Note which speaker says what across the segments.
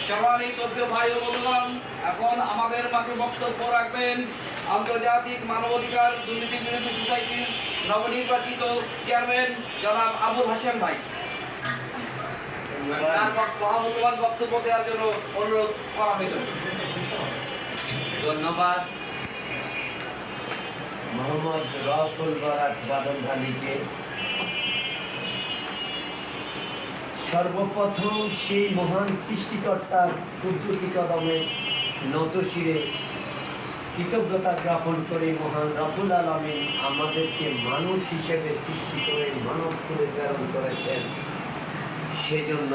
Speaker 1: সম্মানিত ভাই ও বন্ধুগণ, এখন আমাদের মাঝে বক্তব্য রাখবেন আন্তর্জাতিক মানবাধিকার দুর্নীতি বিরোধী সোসাইটির নবনির্বাচিত চেয়ারম্যান জনাব আবুল হাশেম ভাই। তার মহামূল্যবান বক্তব্য দেওয়ার জন্য অনুরোধ করা হইল।
Speaker 2: ধন্যবাদ মোহাম্মদ রাফুল বারাক বাদনভালিকে। সর্বপ্রথম সেই মহান সৃষ্টিকর্তার কুদরতি কদমে নত শিরে কৃতজ্ঞতা জ্ঞাপন করে মহান রব্বুল আলামিন আমাদেরকে মানুষ হিসেবে সৃষ্টি করে মানব করে প্রেরণ করেছেন, সেজন্য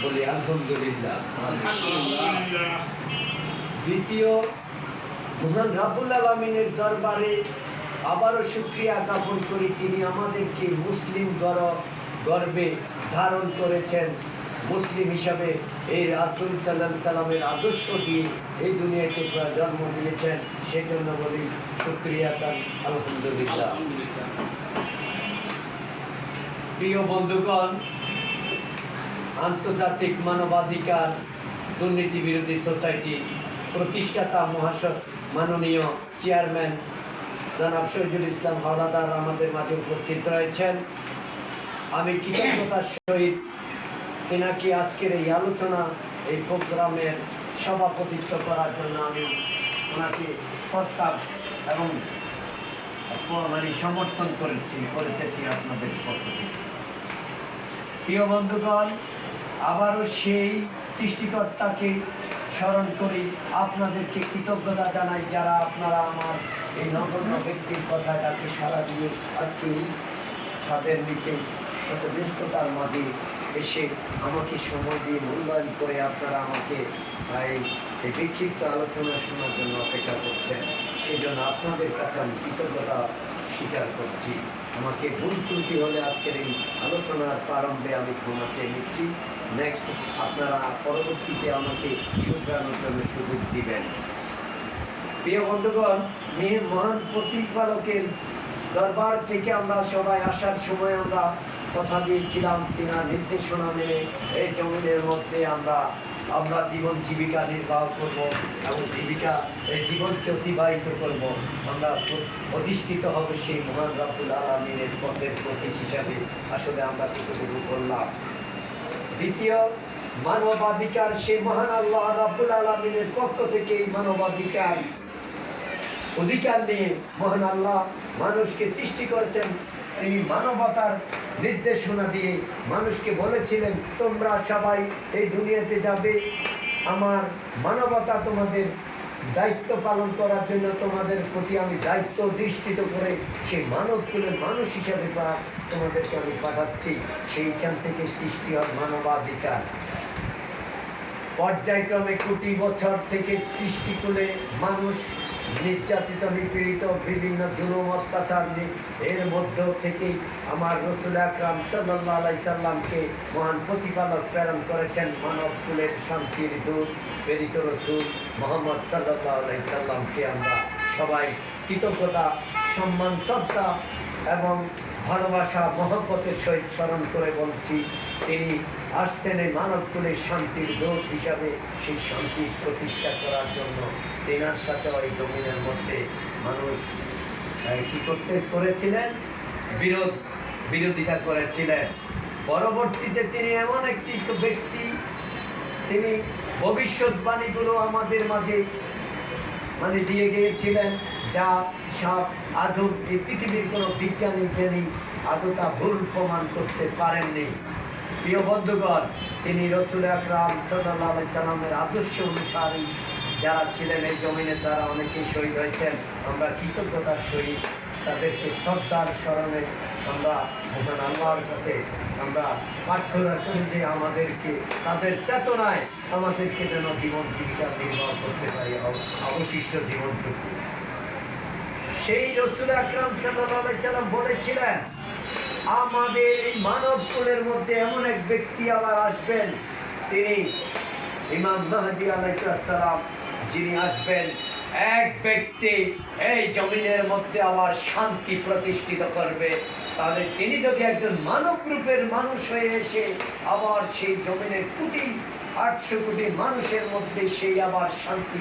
Speaker 2: বলি আলহামদুলিল্লাহ। দ্বিতীয়, মহান রব্বুল আলামিনের দরবারে আবারও শুকরিয়া জ্ঞাপন করি, তিনি আমাদেরকে মুসলিম গর্বে ধারণ করেছেন। মুসলিম হিসাবে এই রাসূল সাল্লাল্লাহু আলাইহি সাল্লামের আদর্শ দিয়ে এই দুনিয়াকে জন্ম দিয়েছেন, সেজন্য বলি শুকরিয়া তার আলহামদুলিল্লাহ। প্রিয় বন্ধুগণ, আন্তর্জাতিক মানবাধিকার দুর্নীতি বিরোধী সোসাইটি প্রতিষ্ঠাতা মাননীয় চেয়ারম্যান জনাব শহীদুল ইসলাম হাওলাদার আমাদের মাঝে উপস্থিত রয়েছেন। আমি কৃতজ্ঞতার সহিত তেনাকে আজকের এই আলোচনা, এই প্রোগ্রামের সভাপতিত্ব করার জন্য আমি ওনাকে প্রস্তাব এবং সমর্থন করিতেছি আপনাদের পক্ষ থেকে। প্রিয় বন্ধুগণ, আবারও সেই সৃষ্টিকর্তাকে স্মরণ করি, আপনাদেরকে কৃতজ্ঞতা জানাই যারা আপনারা আমার এই নগণ্য ব্যক্তির কথাটাকে সাড়া দিয়ে আজকে ছাদের নিচে শত ব্যস্ততার মাঝে এসে আমাকে সময় দিয়ে মূল্যায়ন করে আপনারা আমাকে এই বিক্ষিপ্ত আলোচনা শোনার জন্য অপেক্ষা করছেন, সেই জন্য আপনাদের কাছে আমি কৃতজ্ঞতা স্বীকার করছি। আমাকে ভুল ত্রুটি হলে আজকের এই আলোচনার প্রারম্ভে আমি ক্ষমা চেয়ে নিচ্ছি। নেক্সট আপনারা পরবর্তীতে আমাকে শুধরানোর জন্য সুযোগ দিবেন। প্রিয় বন্ধুগণ, মহান প্রতিপালকের দরবার থেকে আমরা সবাই আসার সময় আমরা কথা দিয়েছিলাম, তিনার নির্দেশনা মেনে এই জমিনের মধ্যে আমরা জীবন জীবিকা নির্বাহ করব এবং এই জীবনকে অতিবাহিত করব। আমরা অধিষ্ঠিত হব সেই মহান রব্বুল আলামিনের পথের প্রতীক হিসাবে। আসলে আমরা কতটুকু করলাম। দ্বিতীয়, মানবাধিকার সেই মহান আল্লাহ রব্বুল আলামিনের পক্ষ থেকে এই মানবাধিকার অধিকার নিয়ে মহান আল্লাহ মানুষকে সৃষ্টি করেছেন। তিনি মানবতার নির্দেশনা দিয়ে মানুষকে বলেছিলেন, তোমরা সবাই এই দুনিয়াতে যাবে, আমার মানবতা তোমাদের দায়িত্ব পালন করার জন্য তোমাদের প্রতি আমি দায়িত্ব অধিষ্ঠিত করে সেই মানবকুলের মানুষ হিসাবে তোমাদেরকে আমি পাঠাচ্ছি। সেইখান থেকে সৃষ্টি হয় মানবাধিকার। পর্যায়ক্রমে কোটি বছর থেকে সৃষ্টিকুলে মানুষ নির্যাতিত, নিপীড়িত, বিভিন্ন জুলুম অত্যাচার, এর মধ্য থেকেই আমার রাসূল আকরাম সাল্লাল্লাহু আলাইহি সাল্লামকে মহান প্রতিপালক প্রেরণ করেছেন। মানব কুলের শান্তির দূত প্রেরিত রাসূল মুহাম্মদ সাল্লাল্লাহু আলাইহি সাল্লামকে আমরা সবাই কৃতজ্ঞতা, সম্মান, শ্রদ্ধা এবং ভালোবাসা, মহব্বতের সহিত স্মরণ করে বলছি, তিনি আসছেন এই মানব কুলের শান্তির দূত হিসাবে, সেই শান্তি প্রতিষ্ঠা করার জন্য। তেনার সাথে ওই জমিনের মধ্যে মানুষ করেছিলেন, বিরোধিতা করেছিলেন। পরবর্তীতে তিনি এমন একটি ব্যক্তি, তিনি ভবিষ্যৎবাণীগুলো আমাদের মাঝে দিয়ে গিয়েছিলেন, যা সব আজও এই পৃথিবীর কোনো বিজ্ঞানী জ্ঞানী আদতা ভুল প্রমাণ করতে পারেননি। প্রিয় বন্ধুগণ, তিনি রাসূল আকরাম সাল্লাল্লাহু আলাইহি সাল্লামের আদর্শ অনুসারী যারা ছিলেন এই জমিনে, তারা অনেকেই শহীদ হয়েছেন। আমরা কৃতজ্ঞতার সহিত তাদেরকে শ্রদ্ধার স্মরণে আমরা মহান আল্লাহর কাছে আমরা প্রার্থনা করি যে আমাদেরকে তাদের চেতনায় আমাদেরকে যেন জীবন জীবিকা নির্বাহ করতে পারি অবশিষ্ট জীবনটুকু। সেই রাসূল আকরাম সাল্লাল্লাহু আলাইহি সাল্লাম বলেছিলেন, আমাদের এই মানব কুলের মধ্যে এমন এক ব্যক্তি আবার আসবেন, তিনি ইমাম মাহদী আলাইহিস সালাম, যিনি আসবেন, এক ব্যক্তি এই জমিনের মধ্যে আবার শান্তি প্রতিষ্ঠিত করবে, তাহলে তিনি যদি একজন মানব রূপের মানুষ হয়ে এসে আবার সেই জমিনের 800 কোটি মানুষের মধ্যে সেই আবার শান্তি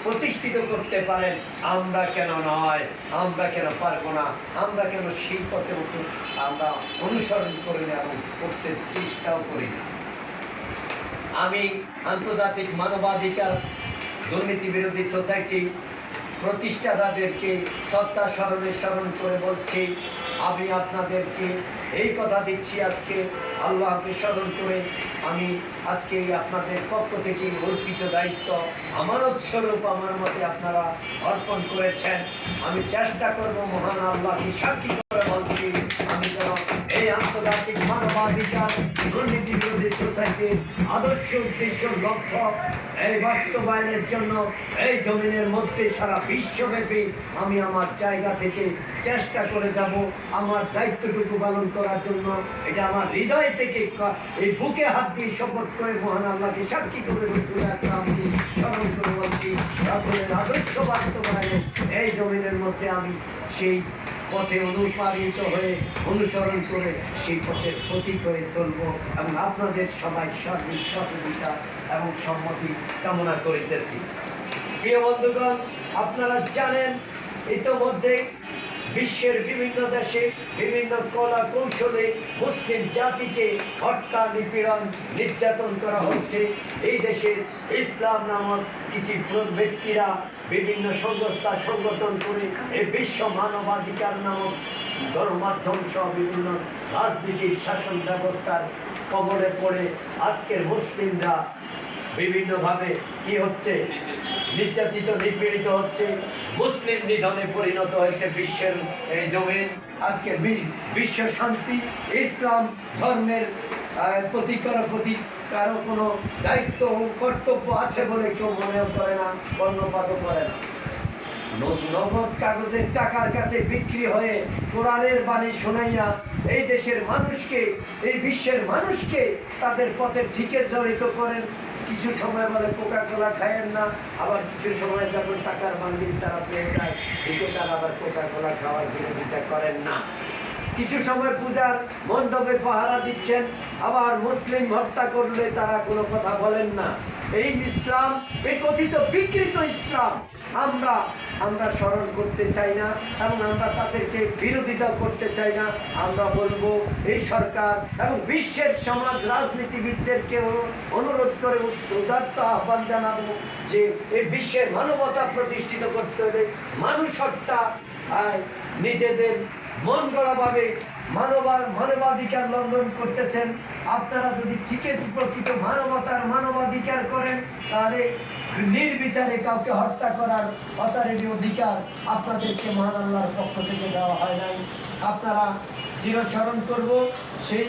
Speaker 2: প্রতিষ্ঠিত করতে পারেন, আমরা কেন নয়? আমরা কেন পারবো না? আমরা কেন সেই পথে আমরা অনুসরণ করি না এবং করতে চেষ্টাও করি না? আমি আন্তর্জাতিক মানবাধিকার দুর্নীতি বিরোধী সোসাইটি প্রতিষ্ঠাতাদেরকে শ্রদ্ধা স্মরণ করে বলছি, আমি আপনাদেরকে এই কথা দিচ্ছি, আজকে আল্লাহকে স্মরণ করে আমি আজকে আপনাদের পক্ষ থেকে অর্পিত দায়িত্ব আমানত স্বরূপ আমার মতে আপনারা অর্পণ করেছেন। আমি চেষ্টা করব মহান আল্লাহকে সাক্ষী করে বলছি, আমি যেন এই আন্তর্জাতিক মানবাধিকার দুর্নীতি বিরোধী সোসাইটির আদর্শ উদ্দেশ্য লক্ষ্য এই বাস্তবায়নের জন্য এই জমিনের মধ্যে সারা বিশ্বব্যাপী আমি আমার জায়গা থেকে চেষ্টা করে যাব আমার দায়িত্বটুকু পালন করার জন্য। এটা আমার হৃদয় থেকে এই বুকে হাত দিয়ে শপথ করে মহান আল্লাহকে সাক্ষী করে রাসূল আকরামকে স্মরণ করে বলছি, রাসূলের আদর্শ বাস্তবায়নে এই জমিনের মধ্যে আমি সেই পথে অনুপ্রাণিত হয়ে অনুসরণ করে সেই পথের প্রতীক হয়ে চলব এবং আপনাদের সবাই সার্বিক সহযোগিতা এবং সম্মতি কামনা করিতেছি। প্রিয় বন্ধুগণ, আপনারা জানেন ইতোমধ্যে বিশ্বের বিভিন্ন দেশে বিভিন্ন কলা কৌশলে মুসলিম জাতিকে হত্যা, নিপীড়ন, নির্যাতন করা হচ্ছে। এই দেশে ইসলাম নামক কিছু ব্যক্তিরা বিভিন্ন সংস্থা সংগঠন করে এই বিশ্ব মানবাধিকার নামক গণমাধ্যম সহ বিভিন্ন রাজনীতির শাসন ব্যবস্থার কবলে পড়ে আজকের মুসলিমরা বিভিন্নভাবে কি হচ্ছে, নির্যাতিত, নিপীড়িত হচ্ছে, মুসলিম নিধনে পরিণত হয়েছে বিশ্বের এই জমিন। আজকে বিশ্ব শান্তি ইসলাম ধর্মের প্রতি কারো কোনো দায়িত্ব ও কর্তব্য আছে বলে কেউ মনেও করে না, কর্ণপাতও করে না। নগদ কাগজের টাকার কাছে বিক্রি হয়ে কোরআনের বাণী শোনাইয়া এই দেশের মানুষকে, এই বিশ্বের মানুষকে তাদের পথে ঠিকে জড়িত করেন। কিছু সময় বলে কোকা কোলা খায়েন না, আবার কিছু সময় যখন টাকার মান্ডিল তারা পেয়ে যায় এতে তারা আবার কোকা কোলা খাওয়ার বিরোধিতা করেন না। কিছু সময় পূজার মণ্ডপে পাহারা দিচ্ছেন, আবার মুসলিম হত্যা করলে তারা কোনো কথা বলেন না। এই ইসলাম, এই কথিত বিকৃত ইসলাম আমরা স্মরণ করতে চাই না এবং আমরা তাদেরকে বিরোধিতা করতে চাই না। আমরা বলবো এই সরকার এবং বিশ্বের সমাজ রাজনীতিবিদদেরকে অনুরোধ করে উদাত্ত আহ্বান জানাবো যে এই বিশ্বের মানবতা প্রতিষ্ঠিত করতে হলে মানুষ হত্যা নিজেদের মন গড়াভাবে মানবাধিকার লঙ্ঘন করতেছেন। আপনারা যদি ঠিকই প্রকৃত মানবাধিকার করেন তাহলে নির্বিচারে কাউকে হত্যা করার অথরিটি অধিকার আপনাদেরকে মহান আল্লাহর পক্ষ থেকে দেওয়া হয় নাই। আপনারা চিরস্মরণ করব সেই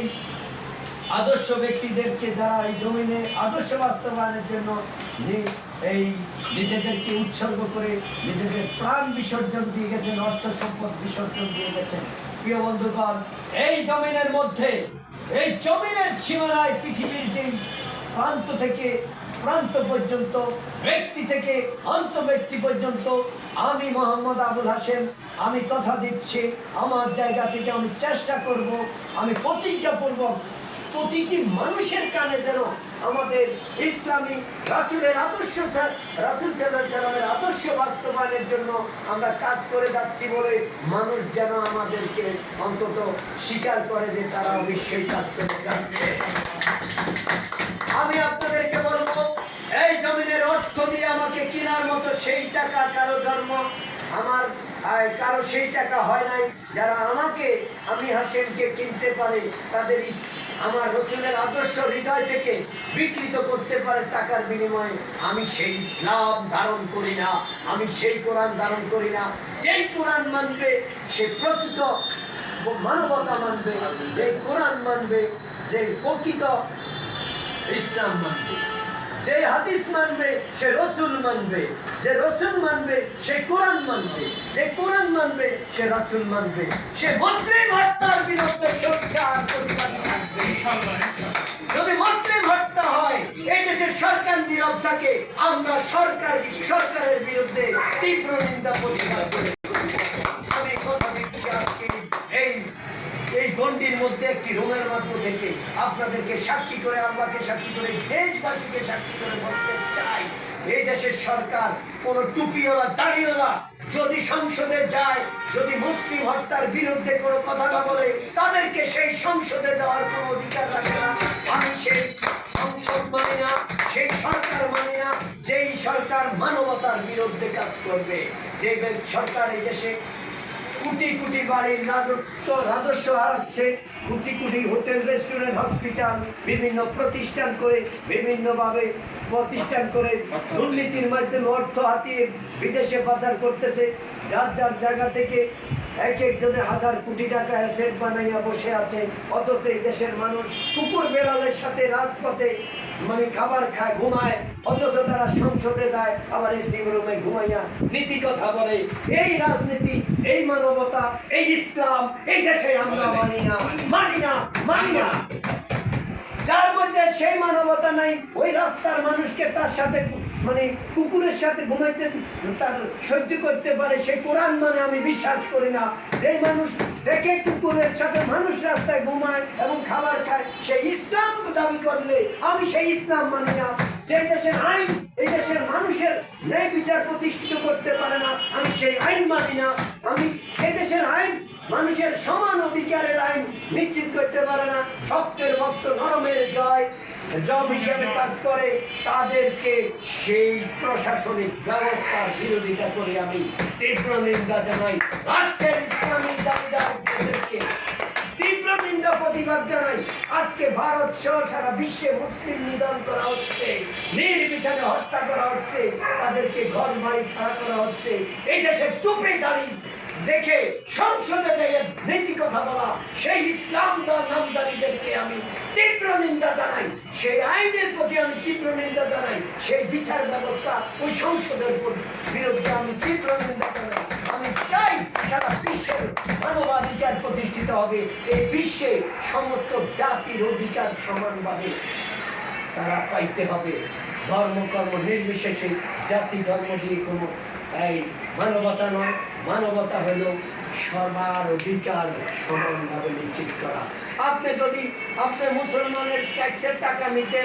Speaker 2: আদর্শ ব্যক্তিদেরকে যারা এই জমিনে আদর্শ বাস্তবায়নের জন্য এই নিজেদেরকে উৎসর্গ করে নিজেদের প্রাণ বিসর্জন দিয়ে গেছেন, অর্থ সম্পদ বিসর্জন দিয়ে গেছেন। প্রিয় বন্ধুগণ, এই জমিনের মধ্যে, এই জমিনের সীমানায় পৃথিবীর যেই প্রান্ত থেকে প্রান্ত পর্যন্ত, ব্যক্তি থেকে অন্ত ব্যক্তি পর্যন্ত আমি মোহাম্মদ আবুল হাশেম আমি কথা দিচ্ছি, আমার জায়গা থেকে আমি চেষ্টা করব, আমি প্রতিজ্ঞাপূর্বক প্রতিটি মানুষের কানে যেন আমাদের ইসলামী রাসূলের আদর্শ, রাসূল সাল্লাল্লাহু আলাইহি ওয়াসাল্লামের আদর্শ বাস্তবায়নের জন্য আমরা কাজ করে যাচ্ছি বলে মানুষ যেন আমাদেরকে অন্তত স্বীকার করে যে তারা অবশ্যই কাজ করে যাচ্ছে। আমি আপনাদেরকে বলবো, এই জমিনের অর্থ দিয়ে আমাকে কেনার মতো সেই টাকা কারো ধর্ম আমার কারো সেই টাকা হয় নাই। যারা আমি হাশেমকে কিনতে পারে, তাদের আমার রসুলের আদর্শ হৃদয় থেকে বিকৃত করতে পারে টাকার বিনিময়ে, আমি সেই ইসলাম ধারণ করি না, আমি সেই কোরআন ধারণ করি না। যেই কোরআন মানবে সে প্রকৃত মানবতা মানবে, যে কোরআন মানবে, যে প্রকৃত ইসলাম মানবে, যে হাদিস মানবে সে রসুল মানবে, যে রসুল মানবে সে কোরআন মানবে, যে কোরআন মানবে সে রাসূল মানবে, সে মুসলিম হত্যার বিরুদ্ধে সোচ্চার প্রতিবাদ করবে। যদি মুসলিম হত্যা হয় এই দেশের সরকার নীরব থাকে, আমরা সরকারের বিরুদ্ধে তীব্র নিন্দা প্রতিবাদ করি। আমি কথা দিচ্ছি আজকে গণ্ডির মধ্যে একটি রুমের মধ্য থেকে আপনাদেরকে সাক্ষী করে, আল্লাহকে সাক্ষী করে, দেশবাসীকে সাক্ষী করে বলতে চাই, এই দেশের সরকার কোন টুপিওয়ালা দাড়িওয়ালা যদি সংসদে যায়, যদি মুসলিম হত্যার বিরুদ্ধে কোনো কথা না বলে, তাদেরকে সেই সংসদে যাওয়ার কোনো অধিকার রাখে না। আমি সেই সংসদ মানি না, সেই সরকার মানি না যেই সরকার মানবতার বিরুদ্ধে কাজ করবে, যে সরকার এই দেশে কোটি কোটি বাড়ির রাজস্ব হারাচ্ছে, crore crore hotel, restaurant, hospital, বিভিন্ন প্রতিষ্ঠান করে, বিভিন্নভাবে প্রতিষ্ঠান করে দুর্নীতির মাধ্যমে অর্থ হাতিয়ে বিদেশে পাচার করতেছে। যার যার জায়গা থেকে এক একজনে হাজার কোটি টাকা অ্যাসেট বানাইয়া বসে আছে, অথচ এই দেশের মানুষ কুকুর বেড়ালের সাথে রাজপথে মানে খাবার খায়, ঘুমায়, অথচ তারা সংসদে যায়, আবার এসি রুমে ঘুমাইয়া নীতি কথা বলে। এই রাজনীতি, এই মানবতা, এই ইসলাম এই দেশে আমরা মানি না, মানি না, মানি না। যার মধ্যে সেই মানবতা নাই, ওই রাস্তার মানুষকে তার সাথে মানে কুকুরের সাথে ঘুমাইতে তার সহ্য করতে পারে, সেই কোরআন মানে আমি বিশ্বাস করি না। যে মানুষ দেখে কুকুরের সাথে মানুষ রাস্তায় ঘুমায় এবং খাবার খায়, সেই ইসলাম দাবি করলে আমি সেই ইসলাম মানি না। যে দেশের আইন এই দেশের মানুষের ন্যায় বিচার প্রতিষ্ঠিত করতে পারে না, আমি সেই আইন মানি না। আমি সেই দেশের আইন মানুষের সমান অধিকারের আইন নিশ্চিত করতে পারে না। শক্তের ভক্ত নরমের জয় জব হিসেবে কাজ করে, তাদেরকে সেই প্রশাসনিক ব্যবস্থার বিরোধিতা করে আমি তীব্র নিন্দা জানাই। রাষ্ট্রের ইসলামিক দাবিদারদেরকে তীব্র নিন্দা প্রতিবাদ জানাই। আজকে ভারত সহ সারা বিশ্বে মুসলিম নিধন করা হচ্ছে, নির্বিচারে হত্যা করা হচ্ছে, তাদেরকে ঘর বাড়ি ছাড়া করা হচ্ছে। এই দেশে টুপি দাঁড়ি দেখে সংসদে গিয়ে নীতি কথা বলা সেই ইসলাম নামদারিদেরকে আমি তীব্র নিন্দা জানাই। সেই আইনের প্রতি আমি তীব্র নিন্দা জানাই। সেই বিচার ব্যবস্থা ওই সংসদের বিরুদ্ধে আমি তীব্র নিন্দা জানাই। আমি চাই সারা বিশ্বের মানবাধিকার প্রতিষ্ঠিত হবে, এই বিশ্বে সমস্ত জাতির অধিকার সমানভাবে তারা পাইতে হবে। ধর্ম কর্ম নির্বিশেষে, জাতি ধর্ম দিয়ে কোনো এই মানবতা নয়। মানবতা হলো সবার অধিকার সমানভাবে নিশ্চিত করা। আপনি যদি আপনি মুসলমানের ট্যাক্সের টাকা নিতে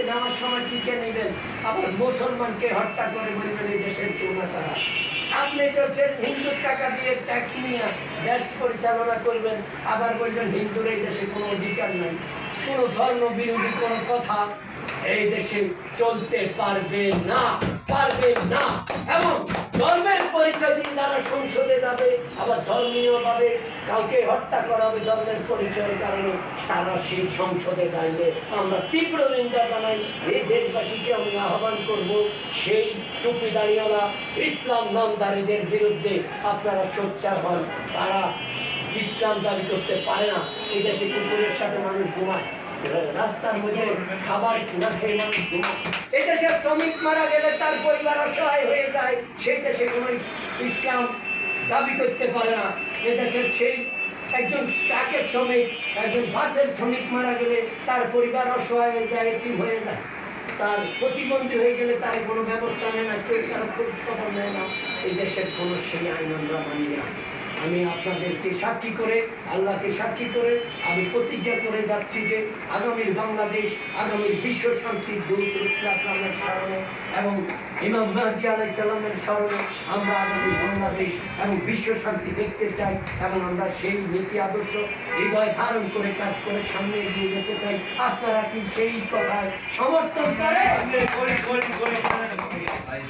Speaker 2: নেওয়ার সময় টিকে নেবেন, আবার মুসলমানকে হত্যা করে বলবেন এই দেশের কেউ না তারা। আপনি দেশের হিন্দুর টাকা দিয়ে ট্যাক্স নিয়ে দেশ পরিচালনা করবেন, আবার বলবেন হিন্দুর এই দেশে কোনো অধিকার নাই। কোনো ধর্ম বিরোধী কোনো কথা এই দেশে চলতে পারবে না, পারবে না। এবং ধর্মের পরিচয় দিয়ে যারা সংসদে যাবে, আবার ধর্মীয়ভাবে কাউকে হত্যা করা হবে ধর্মের পরিচয়ের কারণে, তারা সেই সংসদে যাইলে আমরা তীব্র নিন্দা জানাই। এই দেশবাসীকে আমি আহ্বান করব, সেই টুপি দাঁড়িয়েওয়ালা ইসলাম নামধারীদের বিরুদ্ধে আপনারা সোচ্চার হন। তারা ইসলাম দাবি করতে পারে না। এই দেশে কুকুরের সাথে মানুষ ঘুমায়, রাস্তার মধ্যে খাবার না খেয়ে মানুষ ঘুমায়। এই দেশের শ্রমিক মারা গেলে তার পরিবার অসহায় হয়ে যায়, সেই দেশে কোনো ইসলাম দাবি করতে পারে না। এই দেশের সেই একজন ট্রাকের শ্রমিক, একজন বাসের শ্রমিক মারা গেলে তার পরিবার অসহায় হয়ে যায়, এতিম হয়ে যায়। তার প্রতিবন্ধী হয়ে গেলে তার কোনো ব্যবস্থা নেয় না, কেউ কারো খোঁজ খবর নেয় না। এই দেশের কোনো সেই আইন আমরা মানি না। আমি আপনাদেরকে সাক্ষী করে, আল্লাহকে সাক্ষী করে আমি প্রতিজ্ঞা করে যাচ্ছি যে আগামীর বাংলাদেশ, আগামীর বিশ্ব শান্তির দূত রাসূল আকরামের স্মরণে এবং ইমাম মাহদী আলাইহিস সালামের স্মরণে আমরা আগামী বাংলাদেশ এবং বিশ্ব শান্তি দেখতে চাই, এবং আমরা সেই নীতি আদর্শ হৃদয় ধারণ করে কাজ করে সামনে এগিয়ে যেতে চাই। আপনারা কি সেই কথায় সমর্থন করেন?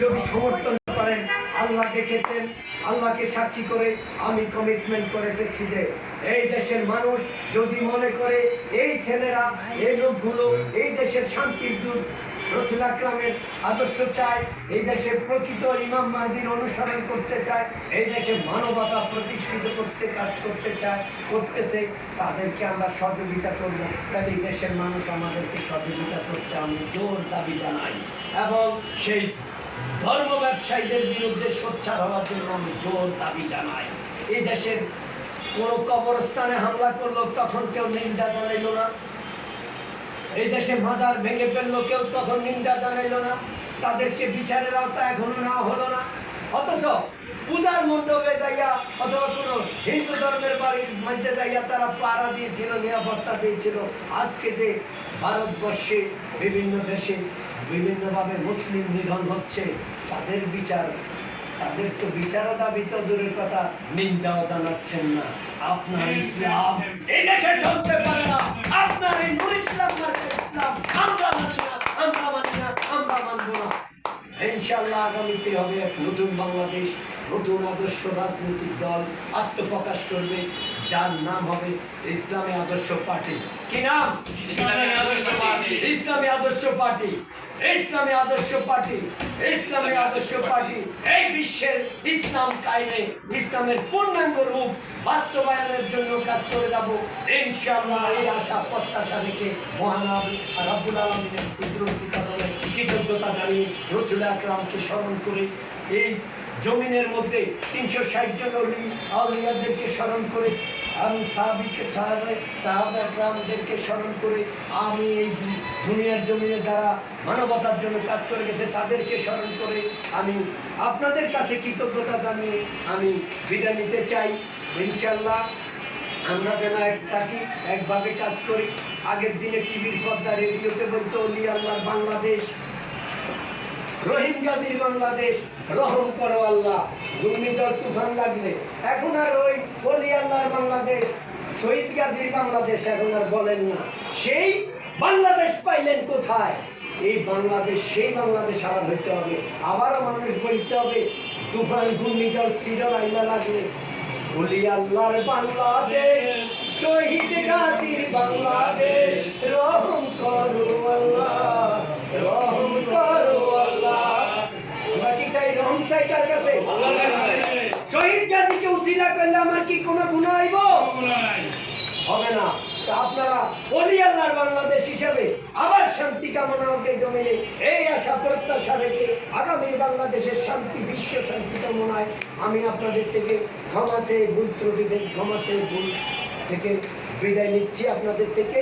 Speaker 2: যদি সমর্থন করেন, আল্লাহ দেখেছেন, আল্লাহকে সাক্ষী করে আমি কমিটমেন্ট করে দেখছি যে এই দেশের মানুষ যদি মনে করে এই ছেলেরা, এই লোকগুলো এই দেশের শান্তির দূত রাসূল আকরামের আদর্শ চায়, এই দেশের প্রকৃত ইমাম মাহদীর অনুসরণ করতে চায়, এই দেশে মানবতা প্রতিষ্ঠিত করতে কাজ করতে চায়, করতেছে, তাদেরকে আমরা সহযোগিতা করব। তাহলে এই দেশের মানুষ আমাদেরকে সহযোগিতা করতে আমি জোর দাবি জানাই, এবং সেই ধর্ম ব্যবসায়ীদের বিরুদ্ধে সোচ্চার হওয়ার জন্য আমি জোর দাবি জানাই। এই দেশের কোনো কবরস্থানে হামলা করলো তখন কেউ নিন্দা জানাইল না, এই দেশে মাজার ভেঙে ফেললো কেউ তখন নিন্দা জানাইল না, তাদেরকে বিচারের আওতা এখনো নেওয়া হলো না। অথচ পূজার মণ্ডপে যাইয়া অথবা কোনো হিন্দু ধর্মের বাড়ির মধ্যে যাইয়া তারা পাড়া দিয়েছিল, নিরাপত্তা দিয়েছিল। আজকে যে ভারতবর্ষে বিভিন্ন দেশে বিভিন্নভাবে মুসলিম নিধন হচ্ছে, তাদের বিচার, তাদের তো বিচারও দাবি তো দূরের কথা, নিন্দাও জানাচ্ছেন না। আপনার ইসলাম এই দেশে চলতে পারে না। আপনার এই নূর ইসলাম মার্কা ইসলাম আমরা মানি না, আমরা মানি না, আমরা মানব না। ইনশাআল্লাহ আগামীতে হবে এক নতুন বাংলাদেশ, নতুন আদর্শ রাজনৈতিক দল আত্মপ্রকাশ করবে, যার নাম হবে ইসলামী আদর্শ পার্টি। কি নাম? ইসলামী আদর্শ পার্টি। ইসলামী আদর্শ পার্টি, ইসলামী আদর্শ পার্টি, ইসলামী আদর্শ পার্টি এই বিশ্বের ইসলাম কায়েমে, ইসলামের পূর্ণাঙ্গ রূপ বাস্তবায়নের জন্য কাজ করে যাব ইনশাআল্লাহ। এই আশা প্রত্যাশা রেখে মহান রব্বুল আলামিনের কুদরতি কারণে কৃতজ্ঞতা জানিয়ে রাসূল আকরামকে স্মরণ করে এই জমিনের মধ্যে 360 জন আউলিয়াদেরকে স্মরণ করে, আমি সাহাবা একরামদেরকে স্মরণ করে, আমি এই দুনিয়ার জমিনে যারা মানবতার জন্য কাজ করে গেছে তাদেরকে স্মরণ করে আমি আপনাদের কাছে কৃতজ্ঞতা জানিয়ে আমি বিদায় নিতে চাই। ইনশাআল্লাহ আমরা যেন এক থাকি, একভাবে কাজ করি। আগের দিনে টিভির পর্দা, রেডিওতে বলতো ওলি আল্লাহর বাংলাদেশ, রহিম গাজীর বাংলাদেশ, রহম করো আল্লাহ, ঘূর্ণিঝড় তুফান লাগলে। এখন আর ওই ওলি আল্লাহর বাংলাদেশ, শহীদ গাজীর বাংলাদেশ এখন আর বলেন না। সেই বাংলাদেশ পাইলেন কোথায়? এই বাংলাদেশ, সেই বাংলাদেশ আবার হইতে হবে। আবারও মানুষ বলতে হবে তুফান ঘূর্ণিঝড় ছিড়ো আইলা লাগলে, ওলি আল্লাহর বাংলাদেশ, শহীদ গাজীর বাংলাদেশ, রহম করো আল্লাহ, রহম করো আল্লাহ। আমরা কি চাই? রহম চাই কার কাছে? আল্লাহর কাছে। শহীদ গাজীকে উছিলা করলে আমার কি কোনো গুনাহ হইব? হবে না। তা আপনারা ওলি আল্লাহর বাংলাদেশ হিসাবে আবার শান্তি কামনা হোক এই জমিনে, এই আশা প্রত্যাশা রেখে আগামীর বাংলাদেশের শান্তি, বিশ্ব শান্তি কামনায় আমি আপনাদের থেকে ক্ষমা চেয়ে, ভুল ত্রুটি থেকে ক্ষমা চেয়ে, ভুল থেকে বিদায় নিচ্ছি আপনাদের থেকে।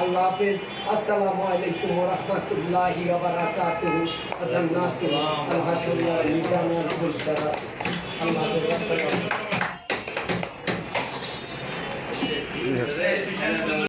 Speaker 2: আল্লাহ হাফেজ। আসসালামু আলাইকুম ওয়া রাহমাতুল্লাহি ওয়া বারাকাতুহু। জান্নাতু আল হাসরিয়া মিজানুল বুশরা। আল্লাহ হাফেজ। আসসালামু